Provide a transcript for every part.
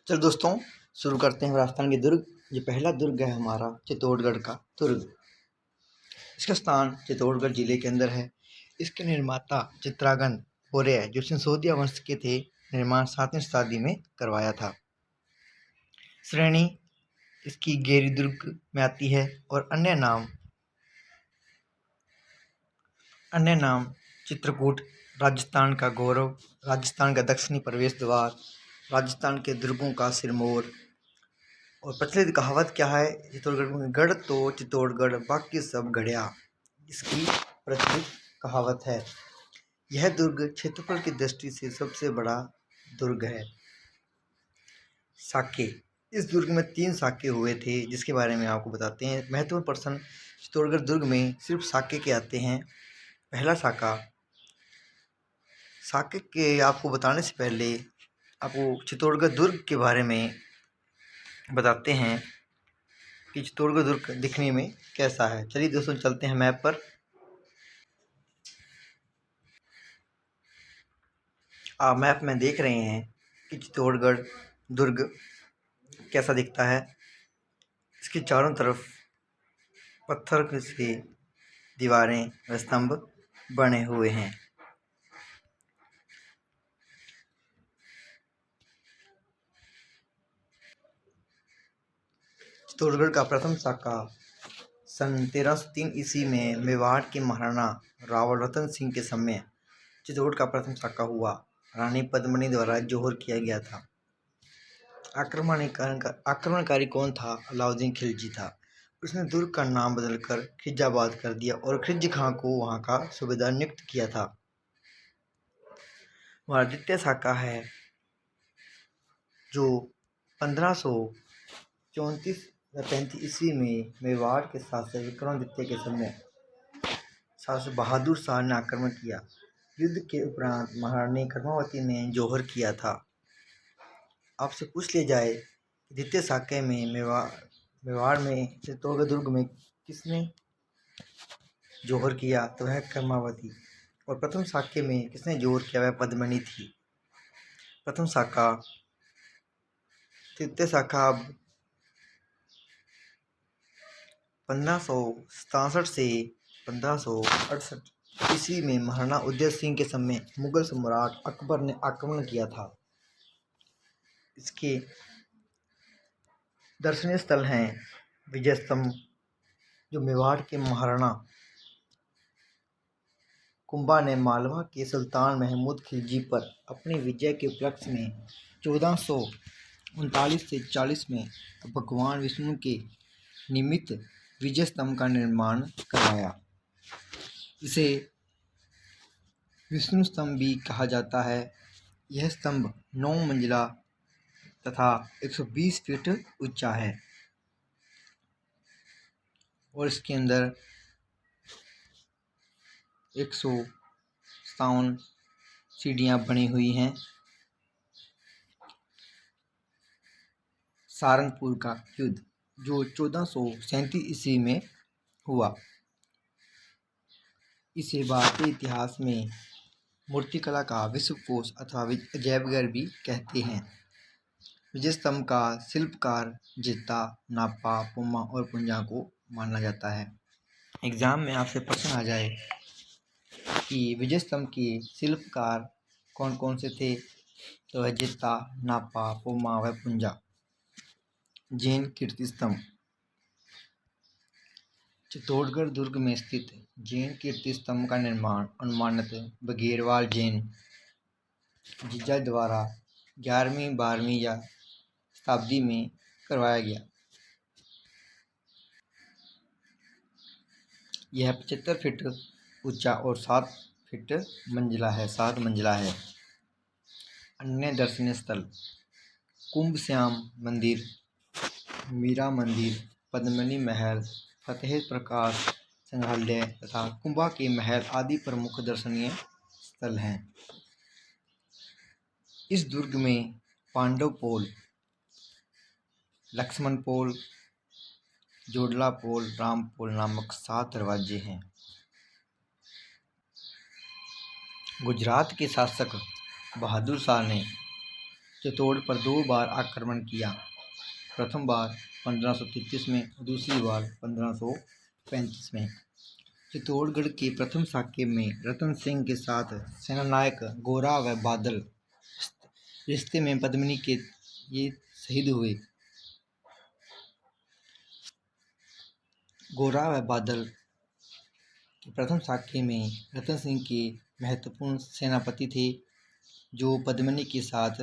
चल दोस्तों, शुरू करते हैं राजस्थान के दुर्ग। ये पहला दुर्ग है हमारा चित्तौड़गढ़ का दुर्ग। इसका स्थान चित्तौड़गढ़ जिले के अंदर है। इसके निर्माता चित्रांगद मौर्य जो सिसोदिया वंश के थे, निर्माण 7वीं शताब्दी में करवाया था। श्रेणी इसकी गेरी दुर्ग में आती है और अन्य नाम चित्रकूट, राजस्थान का गौरव, राजस्थान का दक्षिणी प्रवेश द्वार, राजस्थान के दुर्गों का सिरमौर। और प्रचलित कहावत क्या है, चित्तौड़गढ़ में गढ़ तो चित्तौड़गढ़ बाकी सब गढ़िया, इसकी प्रचलित कहावत है। यह दुर्ग क्षेत्रफल की दृष्टि से सबसे बड़ा दुर्ग है। साके, इस दुर्ग में 3 साके हुए थे, जिसके बारे में आपको बताते हैं। महत्वपूर्ण प्रश्न चित्तौड़गढ़ दुर्ग में सिर्फ साके के आते हैं। पहला साका, साके के आपको बताने से पहले आपको चित्तौड़गढ़ दुर्ग के बारे में बताते हैं कि चित्तौड़गढ़ दुर्ग दिखने में कैसा है। चलिए दोस्तों, चलते हैं मैप पर। आप मैप में देख रहे हैं कि चित्तौड़गढ़ दुर्ग कैसा दिखता है। इसके चारों तरफ पत्थर से दीवारें व स्तंभ बने हुए हैं। चित्तौड़गढ़ का प्रथम साका सन 1303 ईस्वी में मेवाड़ के महाराणा रावल रतन सिंह के समय चित्तौड़ का प्रथम साका हुआ। रानी पद्मिनी द्वारा जोहर किया गया था। आक्रमणकारी कौन था? अलाउद्दीन खिलजी था। उसने दुर्ग का नाम बदलकर खिजाबाद कर दिया और खिलजी खां को वहां का सूबेदार नियुक्त किया था। हमारा द्वितीय साका है जो 1534-35 ईस्वी में मेवाड़ के शासक विक्रमादित्य के समय शासक बहादुर शाह ने आक्रमण किया। युद्ध के उपरांत महारानी कर्मावती ने जोहर किया था। आपसे पूछ लिया जाए कि द्वितीय साके में मेवाड़ में चित्तौड़गढ़ दुर्ग में किसने जोहर किया, तो वह कर्मावती। और प्रथम साके में किसने जोहर किया, वह पद्मिनी थी। प्रथम साका, तृतीय साका 1567 से 1568 ईस्वी में महाराणा उदय सिंह के समय मुगल सम्राट अकबर ने आक्रमण किया था। इसके दर्शनीय स्थल हैं विजय स्तंभ, जो मेवाड़ के महाराणा कुंभा ने मालवा के सुल्तान महमूद खिलजी पर अपनी विजय के उपलक्ष्य में 1439 से 40 में भगवान विष्णु के निमित्त विजय स्तंभ का निर्माण करवाया। इसे विष्णु स्तंभ भी कहा जाता है। यह स्तंभ 9 मंजिला तथा 120 फीट ऊंचा है और इसके अंदर 157 सीढ़ियां बनी हुई हैं। सारंगपुर का युद्ध जो 1437 ईस्वी में हुआ, इसे भारतीय इतिहास में मूर्तिकला का विश्वकोश अथवा अजैबघर भी कहते हैं। विजय स्तंभ का शिल्पकार जित्ता, नापा, पुमा और पुंजा को माना जाता है। एग्जाम में आपसे प्रश्न आ जाए कि विजय स्तंभ के शिल्पकार कौन कौन से थे, तो वह जित्ता, नापा, पुमा व पुंजा। जैन कीर्ति स्तंभ, चित्तौड़गढ़ दुर्ग में स्थित जैन कीर्ति स्तंभ का निर्माण अनुमानित बघेरवाल जैन जीजा द्वारा 11वीं-12वीं या शताब्दी में करवाया गया। यह 75 फीट ऊंचा और 7 मंजिला है। अन्य दर्शनीय स्थल कुंभ श्याम मंदिर, मीरा मंदिर, पद्मिनी महल, फतेह प्रकाश संग्रहालय तथा कुंभा के महल आदि प्रमुख दर्शनीय स्थल हैं। इस दुर्ग में पांडव पोल, लक्ष्मण पोल, जोडला पोल, राम पोल नामक 7 दरवाजे हैं। गुजरात के शासक बहादुर शाह ने चित्तौड़ पर 2 बार आक्रमण किया। प्रथम बार 1533 में, दूसरी बार 1535 में। चित्तौड़गढ़ के प्रथम साके में रतन सिंह के साथ सेनानायक गोरा व बादल रिश्ते में पद्मिनी के ये शहीद हुए। गोरा व बादल के प्रथम साके में रतन सिंह के महत्वपूर्ण सेनापति थे जो पद्मिनी के साथ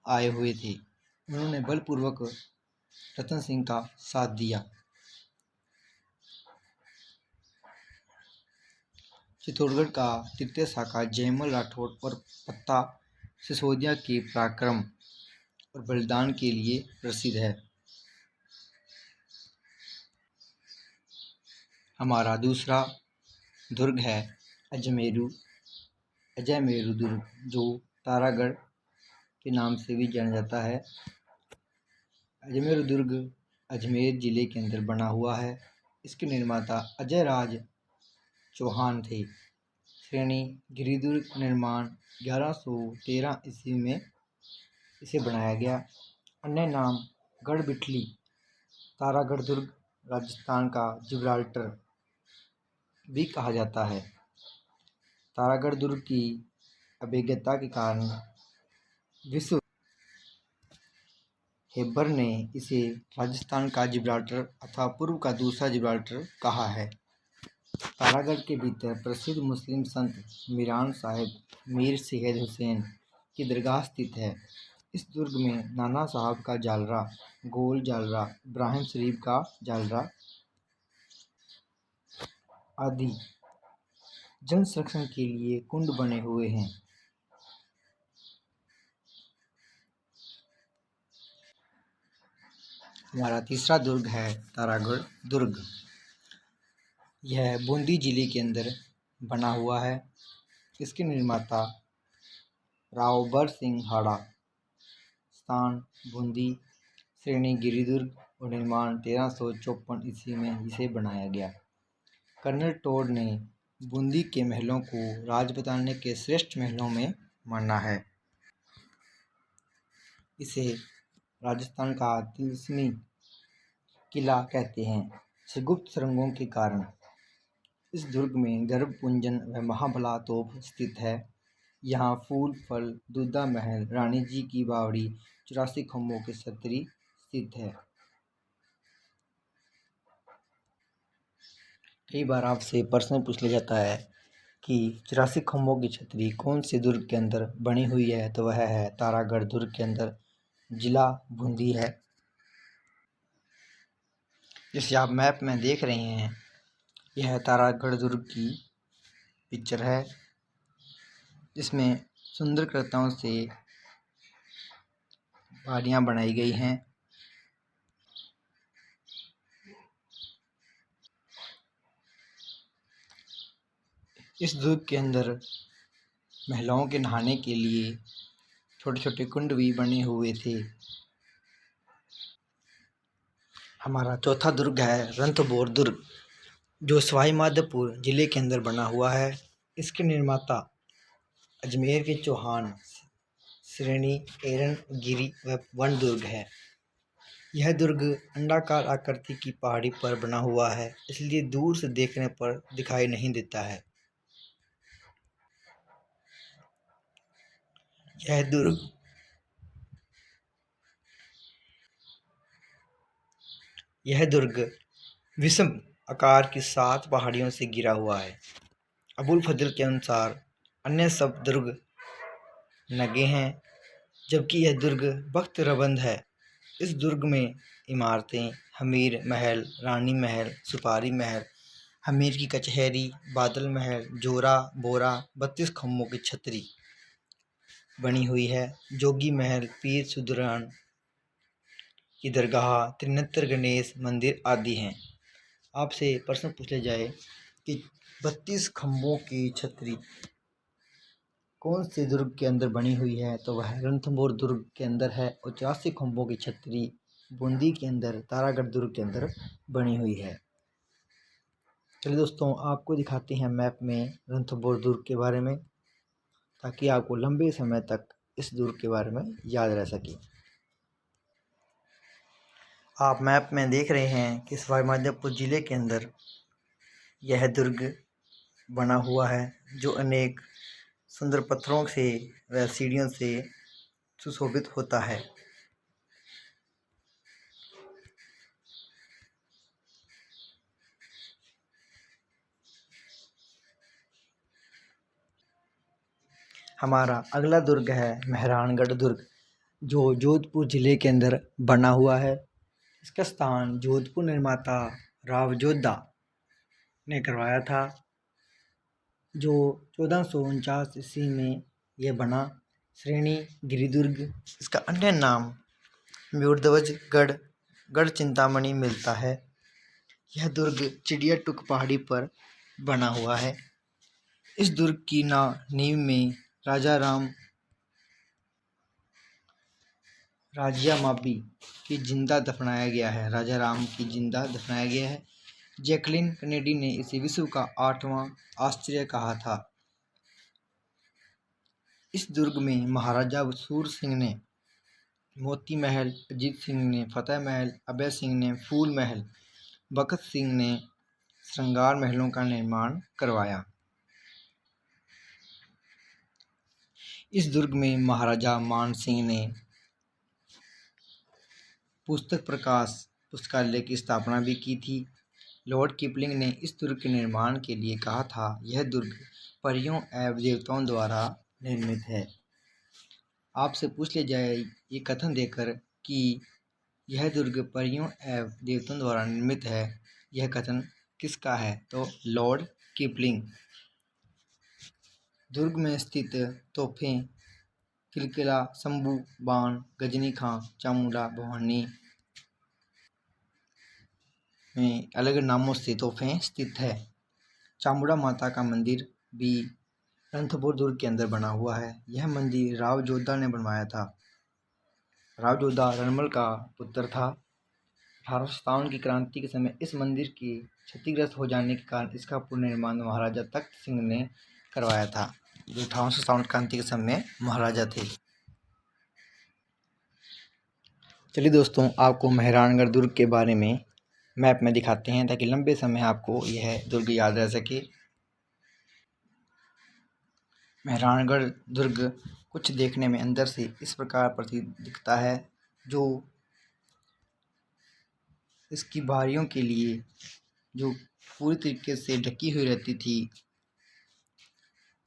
आए हुए थे। उन्होंने बलपूर्वक रतन सिंह का साथ दिया। चित्तौड़गढ़ का तृतीय शाखा जयमल राठौड़ और पत्ता सिसोदिया के पराक्रम और बलिदान के लिए प्रसिद्ध है। हमारा दूसरा दुर्ग है अजयमेरु दुर्ग, जो तारागढ़ के नाम से भी जाना जाता है। अजमेर दुर्ग अजमेर जिले के अंदर बना हुआ है। इसके निर्माता अजय राज चौहान थे। श्रेणी गिरिदुर्ग निर्माण 1113 ईस्वी में इसे बनाया गया। अन्य नाम गढ़ बिठली, तारागढ़ दुर्ग, राजस्थान का जिब्राल्टर भी कहा जाता है। तारागढ़ दुर्ग की अभेद्यता के कारण विश्व हेबर ने इसे राजस्थान का जिब्राल्टर अथवा पूर्व का दूसरा जिब्राल्टर कहा है। तारागढ़ के भीतर प्रसिद्ध मुस्लिम संत मीरान साहिब मीर सैयद हुसैन की दरगाह स्थित है। इस दुर्ग में नाना साहब का जालरा, गोल जालरा, इब्राहिम शरीफ का जालरा आदि जल संरक्षण के लिए कुंड बने हुए हैं। हमारा तीसरा दुर्ग है तारागढ़ दुर्ग। यह बूंदी जिले के अंदर बना हुआ है। इसके निर्माता रावबर सिंह हाड़ा, स्थान बूंदी, श्रेणी गिरिदुर्ग और निर्माण 1354 ईस्वी में इसे बनाया गया। कर्नल टोड ने बूंदी के महलों को राजपूताने के श्रेष्ठ महलों में माना है। इसे राजस्थान का तिलस्मी किला कहते हैं, गुप्त सुरंगों के कारण। इस दुर्ग में गर्भ कुंजन व महाबला तोप स्थित है। यहाँ फूल फल, दूधा महल, रानी जी की बावड़ी, 84 खम्भों की छतरी स्थित है। कई बार आपसे प्रश्न पूछ लिया जाता है कि 84 खम्भों की छतरी कौन से दुर्ग के अंदर बनी हुई है, तो वह है तारागढ़ दुर्ग के अंदर, जिला बूंदी है। जिसे आप मैप में देख रहे हैं, यह तारागढ़ दुर्ग की पिक्चर है, जिसमें सुंदर कृताओं से पहाड़ियाँ बनाई गई हैं। इस दुर्ग के अंदर महिलाओं के नहाने के लिए छोटे छोटे कुंड भी बने हुए थे। हमारा चौथा दुर्ग है रणथंभौर दुर्ग, जो सवाई माधोपुर जिले के अंदर बना हुआ है। इसके निर्माता अजमेर के चौहान, श्रेणी एरन गिरी व वन दुर्ग है। यह दुर्ग अंडाकार आकृति की पहाड़ी पर बना हुआ है, इसलिए दूर से देखने पर दिखाई नहीं देता है। यह दुर्ग विषम आकार की 7 पहाड़ियों से घिरा हुआ है। अबुल फजल के अनुसार अन्य सब दुर्ग नगे हैं, जबकि यह दुर्ग बख्तरबंद है। इस दुर्ग में इमारतें हमीर महल, रानी महल, सुपारी महल, हमीर की कचहरी, बादल महल, जोरा बोरा, 32 खम्भों की छतरी बनी हुई है। जोगी महल, पीर सुदरान की दरगाह, त्रिनेत्र गणेश मंदिर आदि हैं। आपसे प्रश्न पूछा जाए कि 32 खम्भों की छतरी कौन से दुर्ग के अंदर बनी हुई है, तो वह रणथंभौर दुर्ग के अंदर है। और 84 खम्भों की छतरी बूंदी के अंदर, तारागढ़ दुर्ग के अंदर बनी हुई है। चलिए दोस्तों, आपको दिखाते हैं मैप में रणथंभौर दुर्ग के बारे में, ताकि आपको लंबे समय तक इस दुर्ग के बारे में याद रह सके। आप मैप में देख रहे हैं कि सवाईमाधोपुर ज़िले के अंदर यह दुर्ग बना हुआ है, जो अनेक सुंदर पत्थरों से व सीढ़ियों से सुशोभित होता है। हमारा अगला दुर्ग है मेहरानगढ़ दुर्ग, जो जोधपुर ज़िले के अंदर बना हुआ है। इसका स्थान जोधपुर निर्माता राव जोधा ने करवाया था, जो 1449 ईस्वी में यह बना। श्रेणी गिरिदुर्ग, इसका अन्य नाम म्यूरध्वज गढ़ चिंतामणि मिलता है। यह दुर्ग चिड़िया टुक पहाड़ी पर बना हुआ है। इस दुर्ग की नींव में राजिया माबी की जिंदा दफनाया गया है। राजा राम की जिंदा दफनाया गया है। जैकलिन कैनेडी ने इसे विश्व का 8वां आश्चर्य कहा था। इस दुर्ग में महाराजा सूर सिंह ने मोती महल, अजीत सिंह ने फतेह महल, अभय सिंह ने फूल महल, भगत सिंह ने श्रृंगार महलों का निर्माण करवाया। इस दुर्ग में महाराजा मान सिंह ने पुस्तक प्रकाश पुस्तकालय की स्थापना भी की थी। लॉर्ड किपलिंग ने इस दुर्ग के निर्माण के लिए कहा था, यह दुर्ग परियों एवं देवताओं द्वारा निर्मित है। आपसे पूछ लिया जाए ये कथन देकर कि यह दुर्ग परियों एवं देवताओं द्वारा निर्मित है, यह कथन किसका है? तो लॉर्ड किपलिंग। दुर्ग में स्थित तोपें किलकिला, शंभू, बाण, गजनी खां, चामुंडा भवानी में अलग नामों से तोपें स्थित है। चामुंडा माता का मंदिर भी रणथंभौर दुर्ग के अंदर बना हुआ है। यह मंदिर राव जोधा ने बनवाया था। राव जोधा रणमल का पुत्र था। 1857 की क्रांति के समय इस मंदिर के क्षतिग्रस्त हो जाने के कारण इसका पुनर्निर्माण महाराजा तख्त सिंह ने करवाया था, जो 1857 क्रांति के समय महाराजा थे। चलिए दोस्तों, आपको मेहरानगढ़ दुर्ग के बारे में मैप में दिखाते हैं, ताकि लंबे समय आपको यह दुर्ग याद रह सके। मेहरानगढ़ दुर्ग कुछ देखने में अंदर से इस प्रकार प्रतीत दिखता है, जो इसकी बारियों के लिए जो पूरी तरीके से ढकी हुई रहती थी,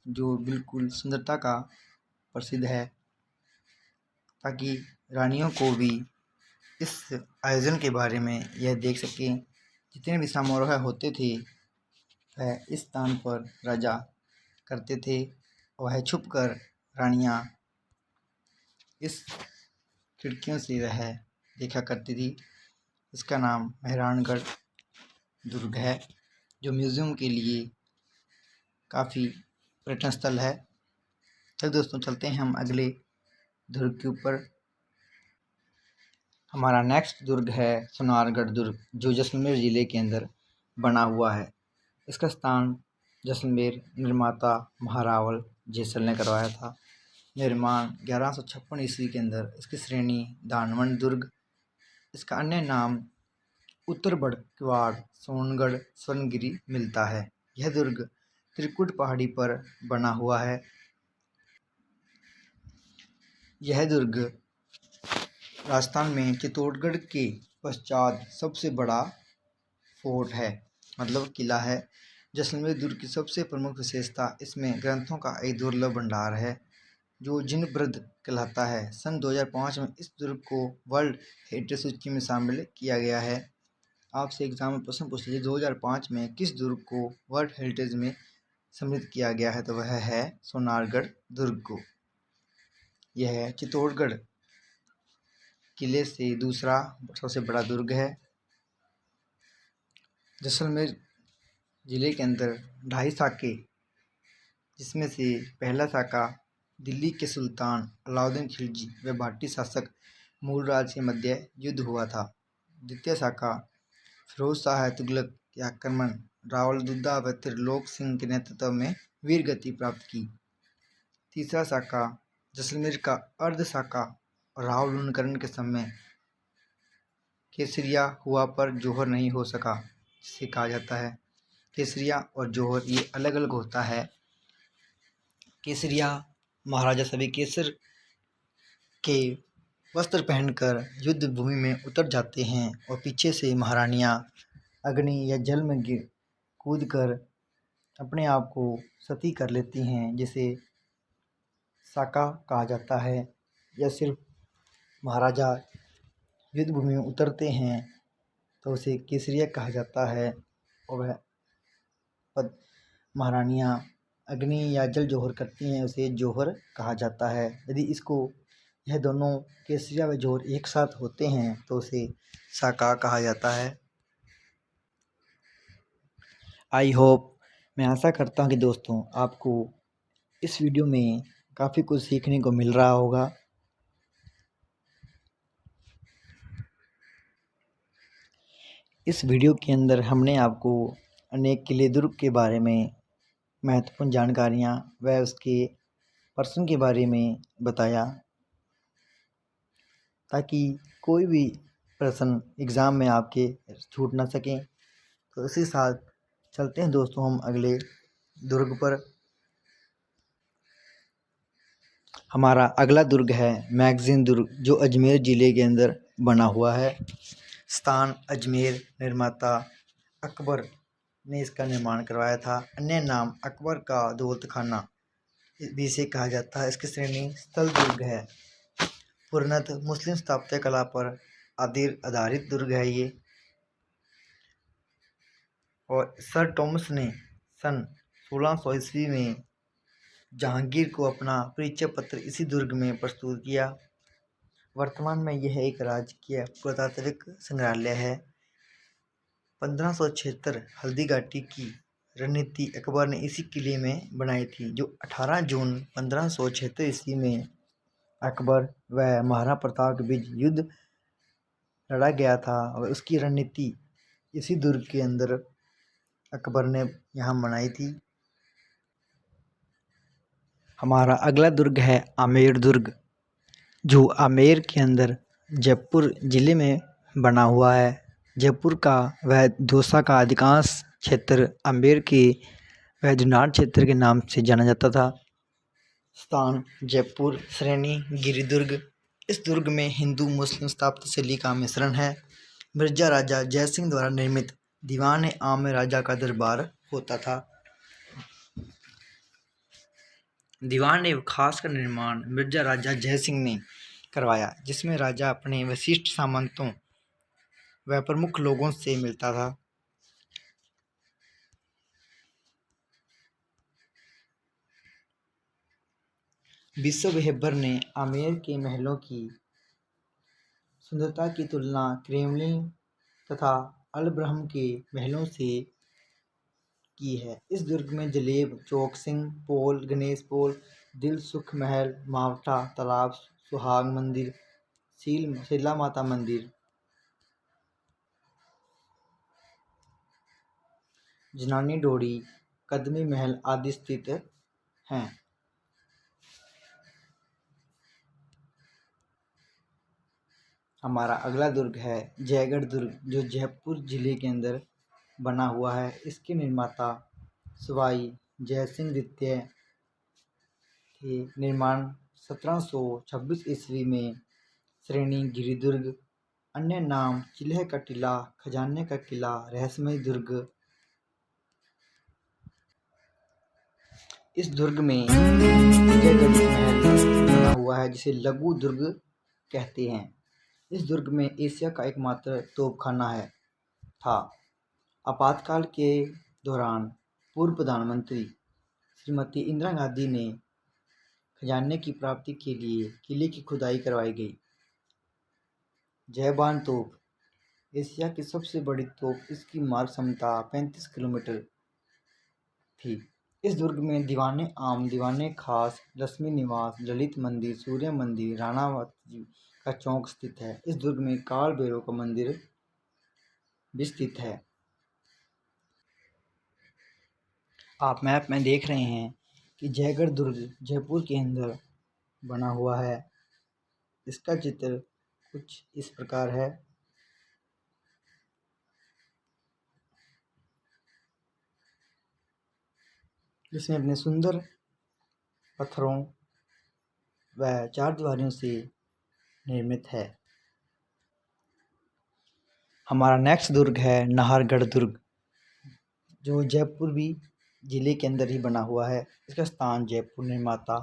जो बिल्कुल सुंदरता का प्रसिद्ध है, ताकि रानियों को भी इस आयोजन के बारे में यह देख सकें। जितने भी समारोह होते थे वह इस स्थान पर राजा करते थे। वह छुपकर रानियां इस खिड़कियों से वह देखा करती थी। इसका नाम मेहरानगढ़ दुर्ग है, जो म्यूज़ियम के लिए काफ़ी पर्यटन स्थल है। तो दोस्तों, चलते हैं हम अगले दुर्ग के ऊपर। हमारा नेक्स्ट दुर्ग है सोनारगढ़ दुर्ग, जो जैसलमेर ज़िले के अंदर बना हुआ है। इसका स्थान जैसलमेर निर्माता महारावल जैसल ने करवाया था। निर्माण 1156 ईस्वी के अंदर। इसकी श्रेणी दानवंड दुर्ग। इसका अन्य नाम उत्तरबड़, किवाड़, सोनगढ़, स्वर्णगिरी मिलता है। यह दुर्ग त्रिकुट पहाड़ी पर बना हुआ है। यह दुर्ग राजस्थान में चित्तौड़गढ़ के पश्चात सबसे बड़ा फोर्ट है, मतलब किला है। जैसलमेर दुर्ग की सबसे प्रमुख विशेषता इसमें ग्रंथों का एक दुर्लभ भंडार है, जो जिनप्रद कहलाता है। सन 2005 में इस दुर्ग को वर्ल्ड हेरिटेज सूची में शामिल किया गया है। आपसे एग्जाम में प्रश्न पूछ लीजिए 2005 में किस दुर्ग को वर्ल्ड हेरिटेज में सम्मिलित किया गया है, तो वह है सोनारगढ़ दुर्ग को। यह चित्तौड़गढ़ किले से दूसरा सबसे बड़ा दुर्ग है। जैसलमेर ज़िले के अंदर 2.5 साके, जिसमें से पहला साका दिल्ली के सुल्तान अलाउद्दीन खिलजी व भाटी शासक मूलराज के मध्य युद्ध हुआ था। द्वितीय शाखा फिरोज शाह तुगलक के आक्रमण रावल दुद्दा व त्रिलोक सिंह के नेतृत्व में वीर गति प्राप्त की। तीसरा शाखा जैसलमेर का अर्धशाका रावलुनकरण के समय केसरिया हुआ पर जौहर नहीं हो सका, जिसे कहा जाता है केसरिया और जौहर ये अलग अलग होता है। केसरिया महाराजा सभी केसर के वस्त्र पहनकर युद्ध भूमि में उतर जाते हैं और पीछे से महारानियां अग्नि या जल में कूद कर अपने आप को सती कर लेती हैं, जिसे साका कहा जाता है। या सिर्फ महाराजा युद्ध भूमि में उतरते हैं तो उसे केसरिया कहा जाता है और वह पद महारानियां अग्नि या जल जौहर करती हैं उसे जौहर कहा जाता है। यदि यह दोनों केसरिया व जौहर एक साथ होते हैं तो उसे साका कहा जाता है। आई होप, मैं आशा करता हूँ कि दोस्तों आपको इस वीडियो में काफ़ी कुछ सीखने को मिल रहा होगा। इस वीडियो के अंदर हमने आपको अनेक किले दुर्ग के बारे में महत्वपूर्ण जानकारियाँ व उसके पर्सन के बारे में बताया, ताकि कोई भी प्रश्न एग्ज़ाम में आपके छूट ना सकें। तो इसी साथ चलते हैं दोस्तों हम अगले दुर्ग पर। हमारा अगला दुर्ग है मैगज़ीन दुर्ग, जो अजमेर ज़िले के अंदर बना हुआ है। स्थान अजमेर। निर्माता अकबर ने इसका निर्माण करवाया था। अन्य नाम अकबर का दौलत खाना भी इसे कहा जाता है। इसकी श्रेणी स्थल दुर्ग है। पूर्णतः मुस्लिम स्थापत्य कला पर आधारित दुर्ग है ये। और सर टॉमस ने सन 1600 ईस्वी में जहांगीर को अपना परिचय पत्र इसी दुर्ग में प्रस्तुत किया। वर्तमान में यह एक राजकीय पुरातात्विक संग्रहालय है। 1576 हल्दी घाटी की रणनीति अकबर ने इसी किले में बनाई थी, जो 18 जून 1576 ईस्वी में अकबर व महाराणा प्रताप के बीच युद्ध लड़ा गया था। और उसकी रणनीति इसी दुर्ग के अंदर अकबर ने यहाँ बनाई थी। हमारा अगला दुर्ग है आमेर दुर्ग, जो आमेर के अंदर जयपुर ज़िले में बना हुआ है। जयपुर का वह दौसा का अधिकांश क्षेत्र आमेर के वैद्यनाथ क्षेत्र के नाम से जाना जाता था। स्थान जयपुर। श्रेणी गिरिदुर्ग। इस दुर्ग में हिंदू मुस्लिम स्थापत्य शैली का मिश्रण है। मिर्जा राजा जयसिंह द्वारा निर्मित दीवान आम में राजा का दरबार होता था। दीवान एवं खास का निर्माण मिर्जा राजा जयसिंह ने करवाया, जिसमें राजा अपने विशिष्ट सामंतों व प्रमुख लोगों से मिलता था। विश्व वेहबर ने आमेर के महलों की सुंदरता की तुलना क्रेमलिन तथा अलब्रहम के महलों से की है। इस दुर्ग में जलेब, चौकसिंह पोल, गणेश पोल, दिल सुख महल, मावठा तालाब, सुहाग मंदिर, शीला माता मंदिर, जनानी डोरी, कदमी महल आदि स्थित हैं। हमारा अगला दुर्ग है जयगढ़ दुर्ग, जो जयपुर जिले के अंदर बना हुआ है। इसके निर्माता सवाई जयसिंह द्वितीय थे। निर्माण 1726 ईस्वी में। श्रेणी गिरिदुर्ग। अन्य नाम चिल्ह का टीला, खजाने का किला, रहस्यमय दुर्ग। इस दुर्ग में विजयगढ़ महल बना हुआ है, जिसे लघु दुर्ग कहते हैं। इस दुर्ग में एशिया का एकमात्र तोपखाना था। आपातकाल के दौरान पूर्व प्रधानमंत्री श्रीमती इंदिरा गांधी ने खजाने की प्राप्ति के लिए किले की खुदाई करवाई गई। जयबान तोप एशिया की सबसे बड़ी तोप। इसकी मार्ग क्षमता 35 किलोमीटर थी। इस दुर्ग में दीवाने आम, दीवाने खास, लक्ष्मी निवास, ललित मंदिर, सूर्य मंदिर, राणावती का चौक स्थित है। इस दुर्ग में काल भैरव का मंदिर भी स्थित है। आप मैप में देख रहे हैं कि जयगढ़ दुर्ग जयपुर के अंदर बना हुआ है। इसका चित्र कुछ इस प्रकार है। इसमें अपने सुंदर पत्थरों व चारदीवारियों से निर्मित है। हमारा नेक्स्ट दुर्ग है नाहरगढ़ दुर्ग, जो जयपुर भी जिले के अंदर ही बना हुआ है। इसका स्थान जयपुर निर्माता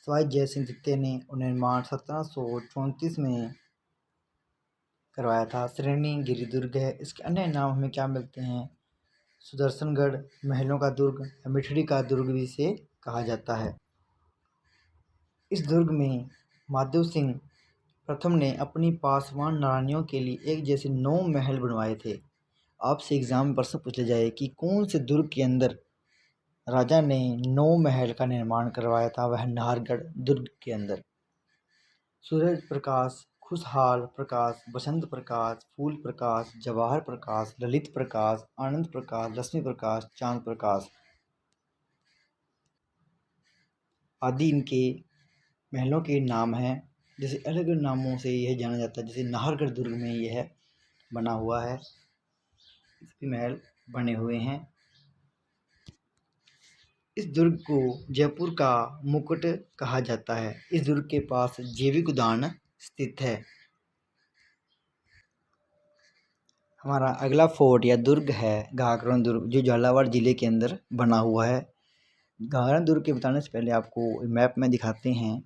सवाई जय सिंह द्वितीय ने निर्माण 1734 में करवाया था। श्रेणी गिरी दुर्ग है। इसके अन्य नाम हमें क्या मिलते हैं? सुदर्शनगढ़, महलों का दुर्ग, मिठड़ी का दुर्ग भी इसे कहा जाता है। इस दुर्ग में माधव सिंह प्रथम ने अपनी पासवान रानियों के लिए एक जैसे 9 महल बनवाए थे। आपसे एग्जाम में प्रश्न पूछा जाए कि कौन से दुर्ग के अंदर राजा ने 9 महल का निर्माण करवाया था, वह नाहरगढ़ दुर्ग के अंदर। सूरज प्रकाश, खुशहाल प्रकाश, बसंत प्रकाश, फूल प्रकाश, जवाहर प्रकाश, ललित प्रकाश, आनंद प्रकाश, लक्ष्मी प्रकाश, चांद प्रकाश आदि इनके महलों के नाम हैं। जैसे अलग अलग नामों से यह जाना जाता है। जैसे नाहरगढ़ दुर्ग में यह बना हुआ है, इसके महल बने हुए हैं। इस दुर्ग को जयपुर का मुकुट कहा जाता है। इस दुर्ग के पास जैविक उद्यान स्थित है। हमारा अगला फोर्ट या दुर्ग है घाघरा दुर्ग, जो झालावाड़ जिले के अंदर बना हुआ है। घाघरा दुर्ग के बताने से पहले आपको मैप में दिखाते हैं।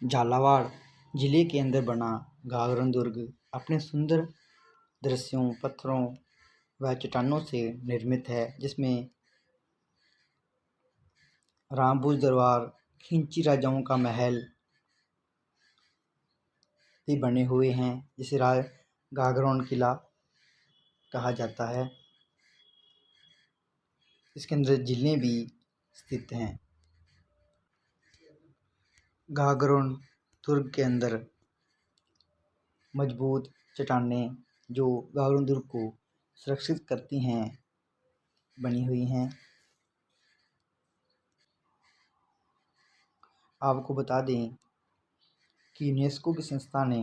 झालावाड़ जिले के अंदर बना घाघरा दुर्ग अपने सुंदर दृश्यों, पत्थरों व चट्टानों से निर्मित है, जिसमें रामबुज दरबार, खिंची राजाओं का महल भी बने हुए हैं, जिसे घाघरा किला कहा जाता है। इसके अंदर झीलें भी स्थित हैं। घाघरा दुर्ग के अंदर मजबूत चट्टानें जो घाघरा दुर्ग को सुरक्षित करती हैं, बनी हुई हैं। आपको बता दें कि यूनेस्को की संस्था ने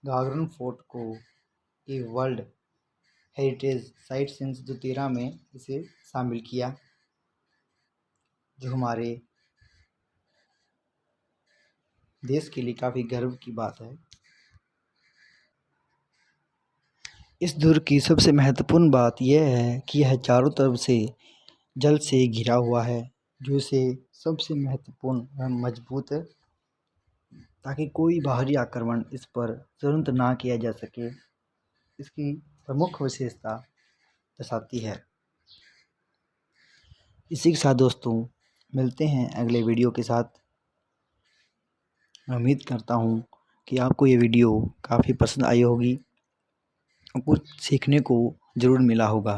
घाघरा फोर्ट को एक वर्ल्ड हेरिटेज साइट सिंस 2013 में इसे शामिल किया, जो हमारे देश के लिए काफ़ी गर्व की बात है। इस दुर्ग की सबसे महत्वपूर्ण बात यह है कि यह चारों तरफ से जल से घिरा हुआ है, जो इसे सबसे महत्वपूर्ण व मजबूत, ताकि कोई बाहरी आक्रमण इस पर तुरंत ना किया जा सके, इसकी प्रमुख विशेषता दर्शाती है। इसी के साथ दोस्तों मिलते हैं अगले वीडियो के साथ। मैं उम्मीद करता हूँ कि आपको ये वीडियो काफ़ी पसंद आई होगी और कुछ सीखने को ज़रूर मिला होगा।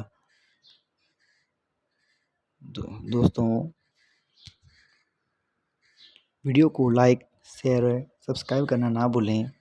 दोस्तों वीडियो को लाइक, शेयर, सब्सक्राइब करना ना भूलें।